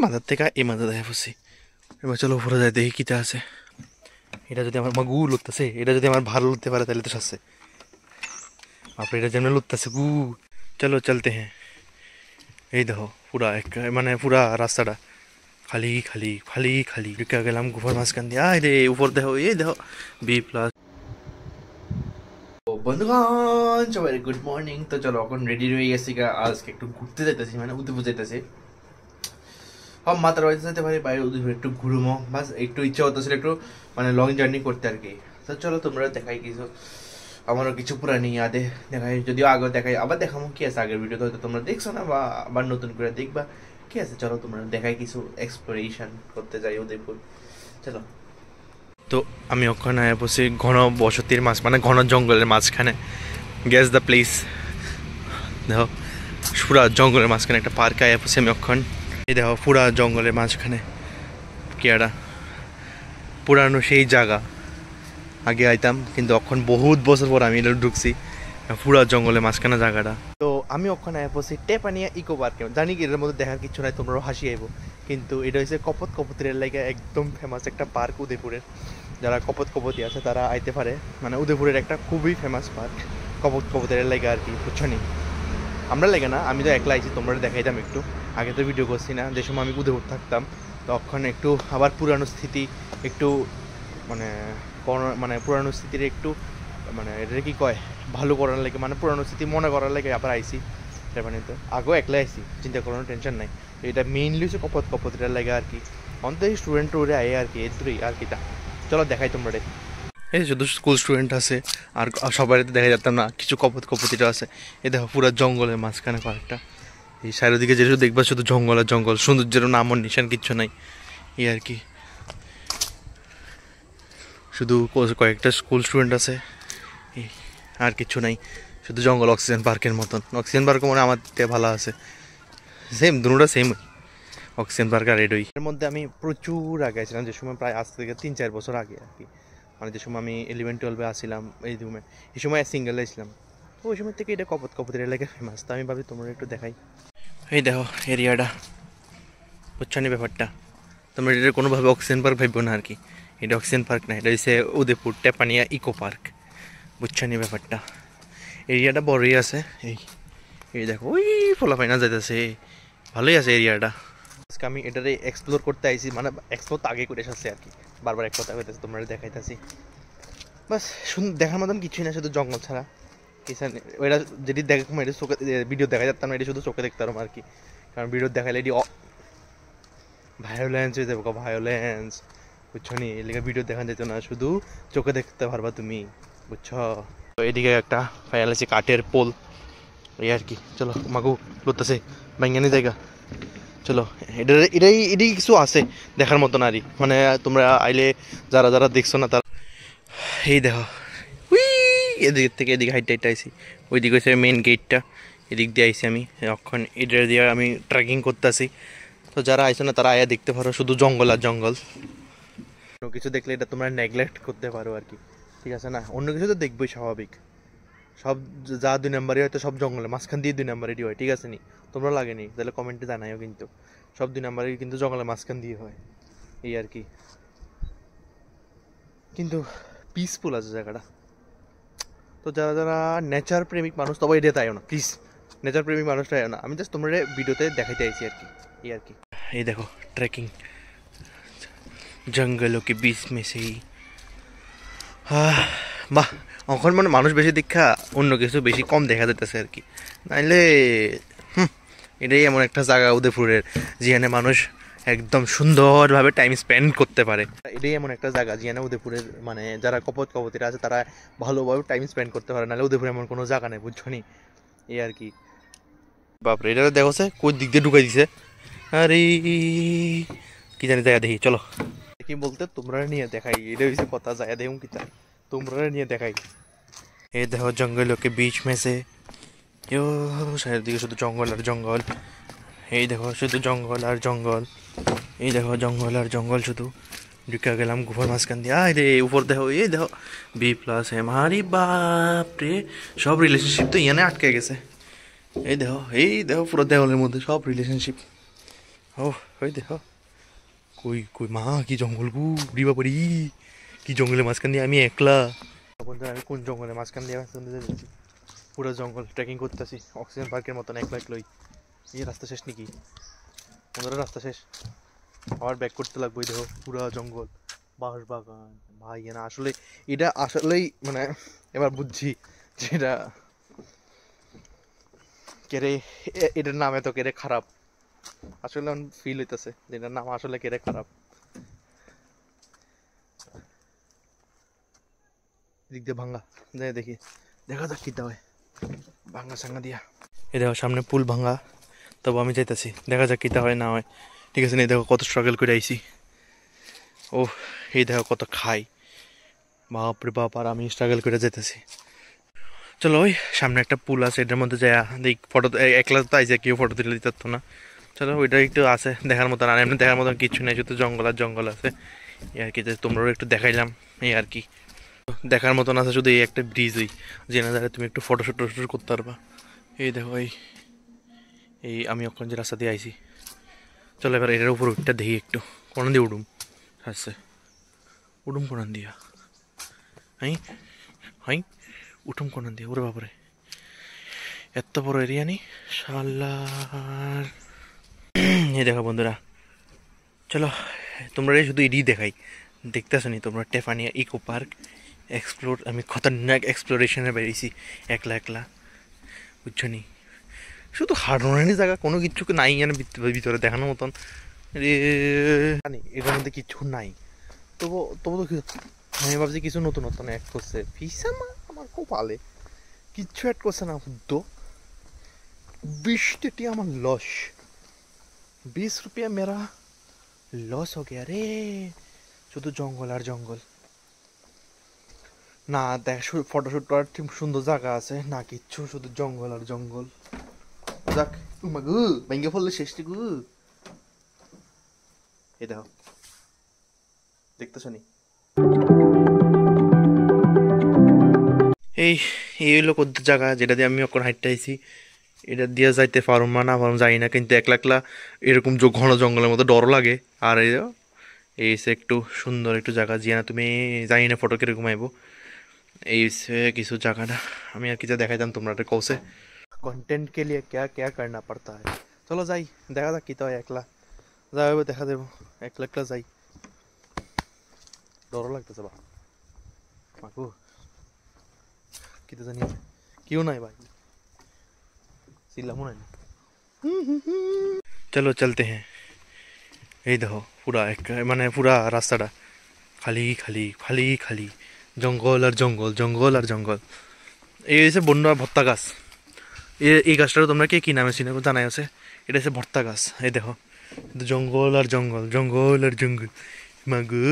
মাথার থেকে এই মাথা দেখে পড়ছি। এবার চলো উপরে যাই দেখি কিটা আছে। এটা যদি আমার গু লুটতেছে, এটা যদি আমার ভালো লুটতে পারে তাহলে তো শাসছে। আপনি এটা যেমন লুটতেছে গু। চলো চলতে হ্যাঁ। এই দেখো পুরা এক মানে পুরা রাস্তাটা খালি খালি খালি খালি ঢুকে গেলাম গুফার মাঝখান দিয়ে। আয় রে উপর দেখো, এই দেখো B+। বন্ধুগণ সবাই গুড মর্নিং। তো চলো এখন রেডি হয়ে গেছি, আজকে একটু ঘুরতে যাইতেছি, মানে উদয়পুর যাইতেছি। মাতার বাড়িতে যেতে পারি, বাইরে উদয়পুর একটু ঘুরবো, বাস একটু ইচ্ছা হতেছিল একটু মানে লং জার্নি করতে আর কি। তো চলো তোমরা দেখাই কিছু, আমারও কিছু পুরানি ইয়াদে দেখাই, যদিও আগে দেখাই আবার দেখাবো কি আছে আগের ভিডিওতে হয়তো তোমরা দেখছো না বা আবার নতুন করে দেখবা কি আছে। চলো তোমরা দেখাই কিছু এক্সপ্লোরেশন করতে যাই উদয়পুর, চলো। তো আমি ওখানে বসে ঘন বসতির মাঝ মানে ঘন জঙ্গলের মাঝখানে, গ্যাস দ্য প্লেস দেখো পুরা জঙ্গলের মাঝখানে একটা পার্ক আয়া বসে আমি ওখান। এই দেখো পুরা জঙ্গলের মাঝখানে কেয়ারা পুরানো সেই জায়গা, আগে আইতাম কিন্তু এখন বহুত বছর পর আমি এটা ঢুকছি পুরা জঙ্গলের মাঝখানে জায়গাটা। তো আমি ওখানে আয়া বসে টেপানিয়া ইকো পার্কে, জানি কি এর মধ্যে দেখার কিছু নাই, তোমরাও হাসি আইব, কিন্তু এটা হচ্ছে কপতের লাগে একদম ফেমাস একটা পার্ক উদয়পুরের। যারা কপতি আছে তারা আইতে পারে, মানে উদয়পুরের একটা খুবই ফেমাস পার্ক কপতের লাগে আর কি, বুঝছো নি? আমরা লাগে না, আমি তো একলা আইছি, তোমরা দেখাইতাম একটু। আগে তো ভিডিও করছি না, যে সময় আমি উদয়পুর থাকতাম তখন একটু আবার পুরানো স্মৃতি একটু মানে মানে পুরানো স্মৃতির একটু মানে এটা কি কয় ভালো করার লাগে, মানে পুরানো স্মৃতি মনে করার লাগে আবার আইসি টেপানিতে। আগেও একলা আইসি, চিন্তা করানোর টেনশন নাই। এটা মেইনলি হচ্ছে কপতের লাগে আর কি, অন্তত স্টুডেন্ট টুরে আয় আর কি, এদ্রুই আর কি। তা চলো দেখাই তোমরা। এই শুধু স্কুল স্টুডেন্ট আছে, আর সবাই তো দেখা যেতাম না, কিছু কপতিটা আছে। এই দেখো পুরো জঙ্গলের মাঝখানে পার্কটা, এই চারিদিকে যেটা দেখবা শুধু জঙ্গল আর জঙ্গল, সৌন্দর্যের নামও নিশান কিচ্ছু নাই এই আর কি। শুধু কয়েকটা স্কুল স্টুডেন্ট আছে, আর কিছু নাই, শুধু জঙ্গল। অক্সিজেন পার্কের মতন, অক্সিজেন পার্ক মানে আমার থেকে ভালো আছে, সেম দুটোটা সেম, অক্সিজেন পার্ক আর রেডই। এর মধ্যে আমি প্রচুর আগে ছিলাম, যে সময় প্রায় আজ থেকে 3-4 বছর আগে আর কি, মানে যে সময় আমি 11-12-এ আসছিলাম এই রুমে, এই সময় সিঙ্গেলে ছিলাম। তো ওই সময় থেকে এটা কপতের এলাকায় ফেমাস। তো আমি ভাবি তোমরা একটু দেখাই। এই দেখো এরিয়াটা, বুঝছো নি ব্যাপারটা? তোমরা এটা কোনোভাবে অক্সিজেন পার্ক ভাববো না আর কি, এটা অক্সিজেন পার্ক না, এটা হচ্ছে উদয়পুর টেপানিয়া ইকো পার্ক, বুঝছো নি ব্যাপারটা? এরিয়াটা বড়ই আছে। এই দেখো ওই ফলাফাইনা যাইতেছে, ভালোই আছে এরিয়াটা। আজকে আমি এটারে এক্সপ্লোর করতে আইছি, মানে এক্সপ্লোর তো আগে করে এসেছি আর কি, বারবার এক কথা হইতেছে, তোমরা দেখাইতেছি। বাস দেখার মতন কিছুই না, শুধু জঙ্গল ছাড়া কিছু নেই। ওইটা যেটি দেখা এটা চোখে ভিডিও দেখা যাতাম না, এটা শুধু চোখে দেখতে পারো আর কি, কারণ ভিডিও দেখালে এটি ভায়োলেন্স হয়ে যাবে, ভায়োলেন্স, বুঝছো নি? এলাকা ভিডিও দেখা যেত না, শুধু চোখে দেখতে পারবা তুমি, বুঝছো? তো এদিকে একটা ফায়াল আছে কাঠের পোল, এই আর কি। চলো মাগু লড়তেছে বাইঙ্গানি জায়গা, চলো এটাই কিছু আছে দেখার মতন আরই, মানে তোমরা আইলে যারা যারা দেখছো না তারা। এই দেখো উই এদিক থেকে এদিকে হাইট আইসি, ওই দিকে হচ্ছে মেন গেটটা, এদিক দিয়ে আইসি আমি এখন, এটা দিয়ে আমি ট্রেকিং করতেছি। তো যারা আইসো না তারা আয়া দেখতে পারো, শুধু জঙ্গল আর জঙ্গল। অন্য কিছু দেখলে এটা তোমরা নেগলেক্ট করতে পারো আর কি, ঠিক আছে না? অন্য কিছু তো দেখবোই স্বাভাবিক, সব যা 2 নম্বরই হয়তো সব জঙ্গলে মাঝখান দিয়ে 2 নম্বরেরই হয়, ঠিক আছে নি? তোমরা লাগেনি তাহলে কমেন্টে জানাইও, কিন্তু সব 2 নম্বরের কিন্তু জঙ্গলের মাঝখান দিয়ে হয় এই আর কি। কিন্তু পিসফুল আছে জায়গাটা। তো যারা যারা নেচার প্রেমিক মানুষ তবে এটা তাইও না, প্লিজ নেচার প্রেমিক মানুষটা না, আমি জাস্ট তোমরা ভিডিওতে দেখাইতে আইছি আর কি, এই আর কি। এই দেখো ট্রেকিং জঙ্গলোं के बीच में से ही, বাহ এখন মানে মানুষ বেশি দীক্ষা অন্য কিছু বেশি কম দেখা যাইতেছে আর কি, নাইলে এটাই এমন একটা জায়গা উদয়পুরের যেখানে মানুষ একদম সুন্দরভাবে টাইম স্পেন্ড করতে পারে। এটাই এমন একটা জায়গা যেখানে উদয়পুরের মানে যারা কপতিরা আছে তারা ভালোভাবে টাইম স্পেন্ড করতে পারে, নাহলে উদয়পুরে এমন কোনো জায়গা নেই, বুঝছো নি? এই আর কি। বাপরে এটা দেখোছে কোন দিক দিয়ে ঢুকাই দিছে, আরে কি জানি জায়গা দেখি, চলো কি বলতে তোমরা নিয়ে দেখাই, এটা হচ্ছে কথা, জায়গা দেখুন কি চাই তোমরা নিয়ে দেখাই। এই দেখো জঙ্গलों के बीच में से, চারিদিকে শুধু জঙ্গল আর জঙ্গল, এই দেখো শুধু জঙ্গল আর জঙ্গল, এই দেখো জঙ্গল আর জঙ্গল, শুধু ঢুকে গেলাম গুফার মাঝখান দিয়ে। আয় রে উপর দেখো, এই দেখো B+M, আরে বাপ রে, সব রিলেশনশিপ তো ইয়ানে আটকে গেছে। এই দেখো পুরো দেওয়ালের মধ্যে সব রিলেশনশিপ, ও ওই দেখো কই কই মা কি জঙ্গল গু উড়িবা পারি কি জঙ্গলের মাঝখান দিয়ে আমি একলা বন্ধুরা আমি কোন জঙ্গলের মাঝখান দিয়ে যাচ্ছি পুরো জঙ্গল ট্রেকিং করতেছি অক্সিজেন পার্কের মতন একলা একলাই এই রাস্তা শেষ নাকি বন্ধুরা রাস্তা শেষ আবার ব্যাক করতে লাগবে দেখো পুরো জঙ্গল বাঁশ বাগান ভাই না আসলে এটা আসলেই মানে এবার বুঝছি যেটা কেরে এটার নাম এত কেরে খারাপ আসলে ফিল হইতেছে যেটার নাম আসলে কেরে খারাপ দিক দিয়ে ভাঙ্গা যাই দেখি দেখা যাক কিটা হয় ভাঙ্গা সাঙ্গা দিয়া এই দেখো সামনে পুল ভাঙ্গা তবু আমি যাইতেছি দেখা যাক কিটা হয় না হয় ঠিক আছে না দেখো কত স্ট্রাগল করে আইছি ও এই দেখো কত খাই বাপরে বাপ আর আমি স্ট্রাগল করে যেতেছি চলো ওই সামনে একটা পুল আছে এটার মধ্যে যাই দেখ ফটো একলা তো আইসে কেউ ফটো তুলে দিতে না চলো ওইটা একটু আছে দেখার মতন আর এমনি দেখার মতন কিছু নেই শুধু জঙ্গল আর জঙ্গল আছে এই আর কি তোমরাও একটু দেখাইলাম এই আর কি দেখার মতন আছে শুধু এই একটা ব্রিজই যেখানে দ্বারা তুমি একটু ফটোশ্যুট টটোশ্যুট করতে পারবা এই দেখো এই আমি ওখান যে রাস্তা দিয়ে আইছি চলো এবার এটার উপর উঠটা দেখি একটু কোন দিয়ে উঠুম আচ্ছা উঠুম কোন দিয়া হাই হাই উঠুম কোন দিয়ে ওরে বাপরে এত বড় এরিয়া নি শালার এই দেখো বন্ধুরা চলো তোমরা শুধু এডি দেখাই দেখতেছো নি তোমরা টেফানিয়া ইকো পার্ক এক্সপ্লোর আমি খতরনাক এক্সপ্লোরেশনে বেরিয়েছি একলা একলা বুঝছো নি শুধু হাঁটানোরই জায়গা কোনো কিছু নাই যেন ভিতরে দেখানোর মতন জানি এটার মধ্যে কিছু নাই তবু তবু তো আমি ভাবছি কিছু নতুন নতুন অ্যাড করছে ফিসামা আমার খুব ভালো কিচ্ছু অ্যাড করছে না হুদ্দ 20 টি আমার লস 20 रुपया मेरा লস हो गया রে শুধু জঙ্গল আর জঙ্গল না দেখ ফটোশুট করার ঠিক সুন্দর জায়গা আছে না কিচ্ছু শুধু জঙ্গল আর জঙ্গল যাক গু ভেঙে ফেললে শেষটি গু এ দেখো দেখতেছো নি এই এই হলো কোন জায়গা যেটা দিয়ে আমি এখন হাইটটা আইছি এটা দিয়ে যাইতে পারুম না পারুম যাই না কিন্তু একলা একলা এরকম ঘন জঙ্গলের মতো ডর লাগে আর এই একটু সুন্দর একটু জায়গা জিয়া না তুমি জানি না ফটো কিরকম আইব এই কিছু জায়গাটা আমি আর কিছু দেখাইতাম তোমরা কৌছে কন্টেন্ট কে লিয়ে क्या क्या करना पड़ता है চলো যাই দেখা যাক কি তো একলা যাবো দেখা দেবো একলা একলা যাই ডর লাগতেছে বা মাকু কি তো জানি কেউ নাই ভাই চিল্লামো নাই চলো চলতে হ্যাঁ এই দেখো পুরা এক মানে পুরা রাস্তাটা খালি খালি খালি খালি জঙ্গল আর জঙ্গল জঙ্গল আর জঙ্গল এই হচ্ছে বন্য ভর্তা গাছ এই গাছটারও তোমরা কে কি নামে চিনে জানাই আছে এটা হচ্ছে ভর্তা গাছ এই দেখো জঙ্গল আর জঙ্গল জঙ্গল আর জঙ্গল মাগু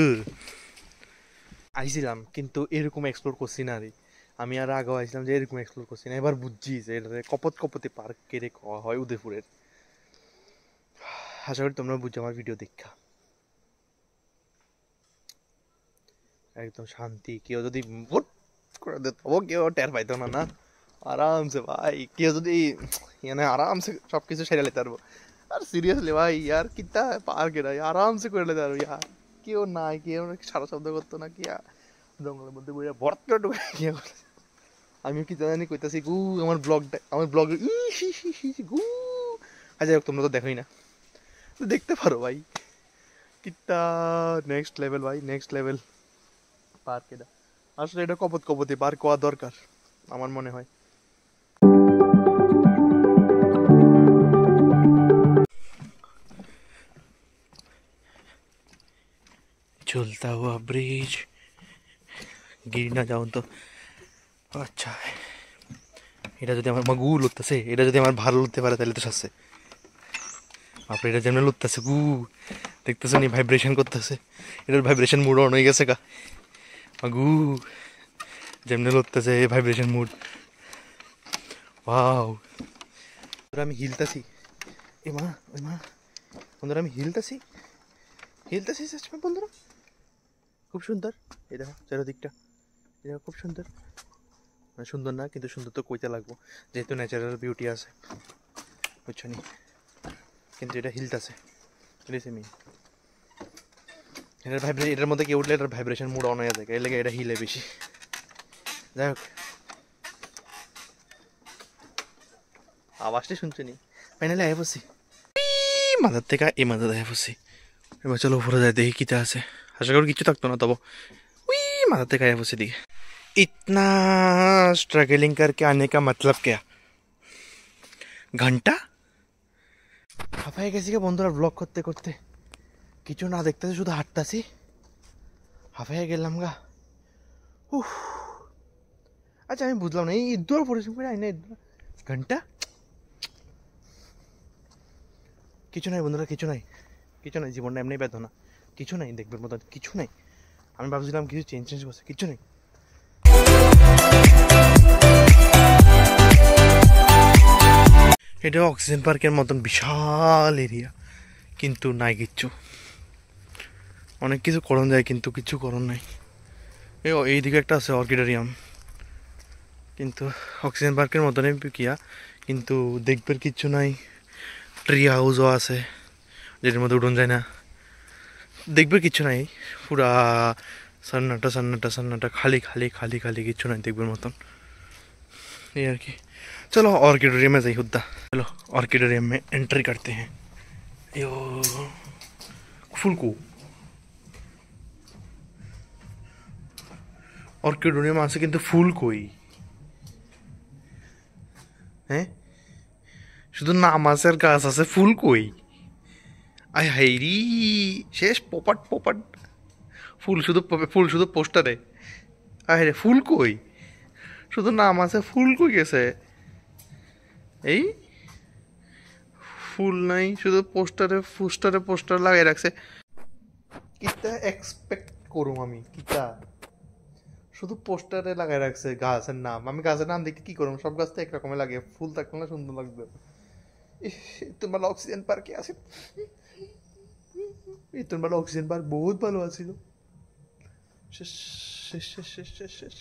আইছিলাম কিন্তু এরকম এক্সপ্লোর করছি না রে আমি আর আগেও আইছিলাম যে এরকম এক্সপ্লোর করছি না এবার বুঝছি যে এটা কপত কপতি পার্ক কেড়ে খাওয়া হয় উদয়পুরের আশা করি তোমরা বুঝছো আমার ভিডিও দেখা একদম শান্তি কেউ যদি ভোট করে দিত কেউ টের পাইতো না না আরামসে ভাই কেউ যদি মানে আরামসে সব কিছু সেরে নিতে পারবো আর সিরিয়াসলি ভাই ইয়ার কিতা পার্ক এটা আরামসে করে নিতে পারবো ইয়ার কেউ নাই কেউ সারা শব্দ করতো না কি জঙ্গলের মধ্যে বইয়া ভর্ত করে ঢুকে কি করে আমি কি জানি কইতাছি গু আমার ব্লগ গু আচ্ছা তোমরা তো দেখোই না দেখতে পারো ভাই কিতা নেক্সট লেভেল ভাই নেক্সট লেভেল পার্ক এটা আসলে এটা কপত কপতি পার্ক হওয়া দরকার আমার মনে হয় चलता हुआ ब्रिज गिर ना जाऊं तो আচ্ছা এটা যদি আমার গু লুটতেছে এটা যদি আমার ভালো লুটতে পারে তাহলে তো সাথে আপনি এটা যেমন লুটতেছে গু দেখতেছো নি ভাইব্রেশন করতেছে এটার ভাইব্রেশন মুড অন হয়ে গেছে গা গু যেমনি লুটতেছে ভাইব্রেশন মুড ওয়াও আমি হিলতাছি এ মা ওই মা বন্ধুরা আমি হিলতাছি বন্ধুরা খুব সুন্দর এই দেখো চারিদিকটা এই দেখো খুব সুন্দর মানে সুন্দর না কিন্তু সুন্দর তো কইতে লাগবো যেহেতু ন্যাচারাল বিউটি আছে বুঝছো নি কিন্তু এটা হিলতাছে রেসেমি এটার মধ্যে কেউ উঠলে এটার ভাইব্রেশন মুড অন হয়ে যায়, এর লাগে এটা হিলে বেশি। যাই হোক, আওয়াজটাই শুনছি নি। ফাইনালি আয় বসি মাথার থেকে এই মাথা দেয় বসি। এবার চলো উপরে যায়, দেখি কিটা আছে। আশা করি কিছু থাকতো না, তবু উই माथा तक आया उसे दिखे। इतना स्ट्रगलिंग करके आने का मतलब क्या? घंटा হাঁপাই গেছি কে বন্ধুরা, ব্লগ করতে করতে কিছু না দেখতেছি, শুধু হাঁটতাছি, হাঁপাই গেলাম গা। উফ, আচ্ছা আমি বুঝলাম না, এই ইঁদুর পরিশ্রম করে আই না ঘন্টা। কিছু নাই বন্ধুরা, কিছু নাই, কিছু নাই, জীবনটা এমনি বেদনা, কিছু নাই দেখবার মতো, কিছু নাই। আমি ভাবছিলাম কিছু চেঞ্জ করছে, কিছু নেই। এটা অক্সিজেন পার্কের মতন বিশাল এরিয়া, কিন্তু নাই কিচ্ছু। অনেক কিছু করণ যায় কিন্তু কিছু করণ নাই। এইদিকে একটা আছে অর্কিডোরিয়াম, কিন্তু অক্সিজেন পার্কের মতনই কিয়া, কিন্তু দেখবার কিচ্ছু নাই। ট্রি হাউসও আছে যেটার মধ্যে উঠোন যায় না, দেখবে কিছু নাই। পুরা সান্নাটা সান্নাটা সান্নাটা, খালি খালি খালি খালি, কিছু নাই দেখবার মতন, এই আর কি। चलो ऑर्किडोरियम में जाइए हुद्दा, चलो ऑर्किडोरियम में एंट्री करते हैं। यो फुल को ऑर्किडोरियम आसे किंतु फुल कोई हैं, শুধু নাম আছে আর গাছ আছে, ফুল কই? আয় হাইরি শেষ, পোপাট পোপাট, ফুল শুধু, ফুল শুধু পোস্টারে। আয় রে ফুল কই? শুধু নাম আছে, ফুল কই গেছে? এই ফুল নাই, শুধু পোস্টারে পোস্টারে পোস্টার লাগাই রাখছে। কিতা এক্সপেক্ট করুম আমি, কিতা শুধু পোস্টারে লাগাই রাখছে গাছের নাম। আমি গাছের নাম দেখে কি করুম? সব গাছ তো একরকমের লাগে, ফুল থাকলে না সুন্দর লাগবে। তোমার অক্সিজেন পার্কে আছে, তোমার অক্সিজেন পার্ক বহুত ভালো আছিল। শেষ শেষ শেষ শেষ শেষ শেষ।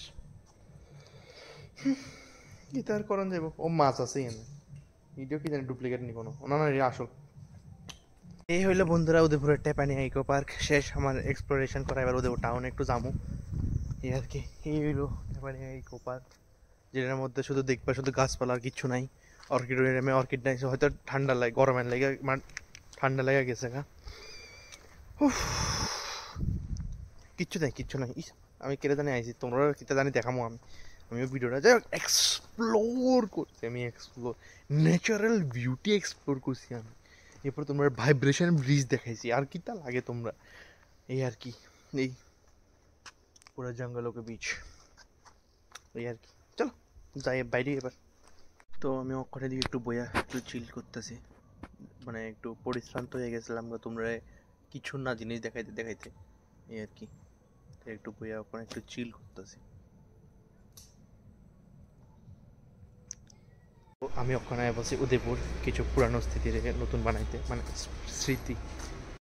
কি তার করণ যাইব? ও মাছ আছে এনে, ভিডিও কি জানি ডুপ্লিকেট নি কোনো, না না আসল। এই হইলো বন্ধুরা উদয়পুরের টেপানিয়া ইকো পার্ক শেষ। আমার এক্সপ্লোরেশন করা, এবার উদয়পুর টাউনে একটু যাবো, এই আর কি। এই হইলো টেপানিয়া ইকো পার্ক, যেটার মধ্যে শুধু দেখবা শুধু গাছপালা আর কিচ্ছু নাই। অর্কিডোরিয়ামে অর্কিড নাই, হয়তো ঠান্ডা লাগে, গরমের লাগে, মানে ঠান্ডা লেগে গেছে গা। কিচ্ছু নাই, কিচ্ছু নাই। আমি কেটে জানি আইছি, তোমরা কেটে জানি দেখামো আমিও ভিডিওটা যাই এক্সপ্লোর করছি, আমি এক্সপ্লোর ন্যাচারাল বিউটি এক্সপ্লোর করছি আমি। এরপর তোমরা ভাইব্রেশন ব্রিজ দেখাইছি, আর কিটা লাগে তোমরা, এই আর কি। এই পুরো জঙ্গলকে বিচ, এই আর কি। চলো যাই বাইরে এবার। তো আমি ওখানে দিয়ে একটু বইয়া একটু চিল করতেছি, মানে একটু পরিশ্রান্ত হয়ে গেছিলাম তোমরা কিছু না জিনিস দেখাইতে দেখাইতে, এই আর কি। একটু বইয়া ওখানে একটু চিল করতেছি। আমি ওখানে বলছি উদয়পুর কিছু পুরানো স্মৃতি নতুন বানাইতে, মানে স্মৃতি